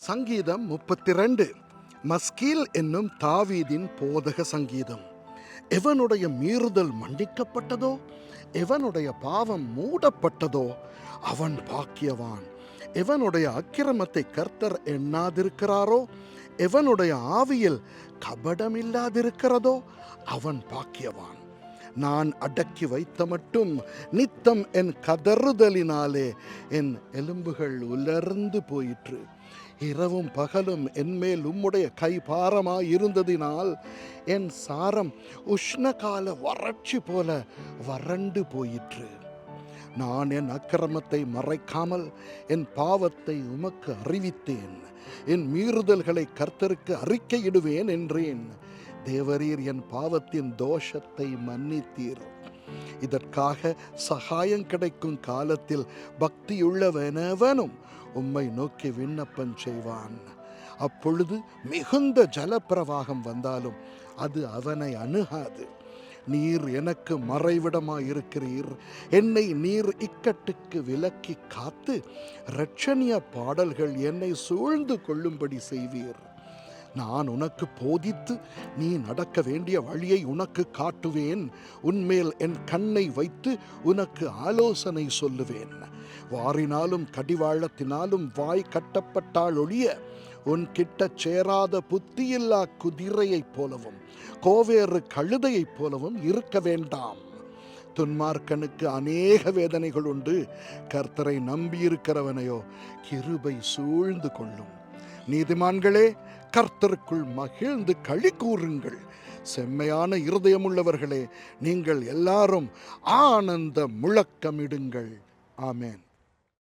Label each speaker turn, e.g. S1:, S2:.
S1: சங்கீதம் 32. மஸ்கீல் என்னும் தாவீதின் போதக சங்கீதம். எவனுடைய மீறுதல் மன்னிக்கப்பட்டதோ, எவனுடைய பாவம் மூடப்பட்டதோ அவன் பாக்கியவான். எவனுடைய அக்கிரமத்தை கர்த்தர் எண்ணாதிருக்கிறாரோ, எவனுடைய ஆவியில் கபடமில்லாதிருக்கிறதோ அவன் பாக்கியவான். நான் அடக்கி வைத்த மட்டும் நித்தம் என் கதறுதலினாலே என் எலும்புகள் உலர்ந்து போயிற்று. இரவும் பகலும் என்மேல் உம்முடைய கை பாரமாயிருந்ததினால் என் சாரம் உஷ்ணகால வறட்சி போல வறண்டு போயிற்று. நான் என் அக்கிரமத்தை மறைக்காமல் என் பாவத்தை உமக்கு அறிவித்தேன். என் மீறுதல்களை கர்த்தருக்கு அறிக்கையிடுவேன் என்றேன். தேவரீர் என் பாவத்தின் தோஷத்தை மன்னித்தீர். இதற்காக சகாயம் கிடைக்கும் காலத்தில் பக்தியுள்ளவனவனும் உம்மை நோக்கி விண்ணப்பம் செய்வான். அப்பொழுது மிகுந்த ஜலப்பிரவாகம் வந்தாலும் அது அவனை அணுகாது. நீர் எனக்கு மறைவிடமாயிருக்கிறீர். என்னை நீர் இக்கட்டுக்கு விலக்கி காத்து இரட்சணிய பாடல்கள் என்னை சூழ்ந்து கொள்ளும்படி செய்வீர். நான் உனக்கு போதித்து நீ நடக்க வேண்டிய வழியை உனக்கு காட்டுவேன். உன்மேல் என் கண்ணை வைத்து உனக்கு ஆலோசனை சொல்லுவேன். வாரினாலும் கடிவாளத்தினாலும் வாய் கட்டப்பட்டால் ஒழிய உன் கிட்ட சேராத புத்தியில்லா குதிரையைப் போலவும் கோவேறு கழுதையைப் போலவும் இருக்க வேண்டாம். துன்மார்க்கனுக்கு அநேக வேதனைகள் உண்டு. கர்த்தரை நம்பியிருக்கிறவனையோ கிருபை சூழ்ந்து கொள்ளும். நீதிமான்களே, கர்த்தருக்குள் மகிழ்ந்து களி கூறுங்கள். செம்மையான இருதயமுள்ளவர்களே, நீங்கள் எல்லாரும் ஆனந்த முழக்கமிடுங்கள். ஆமென்.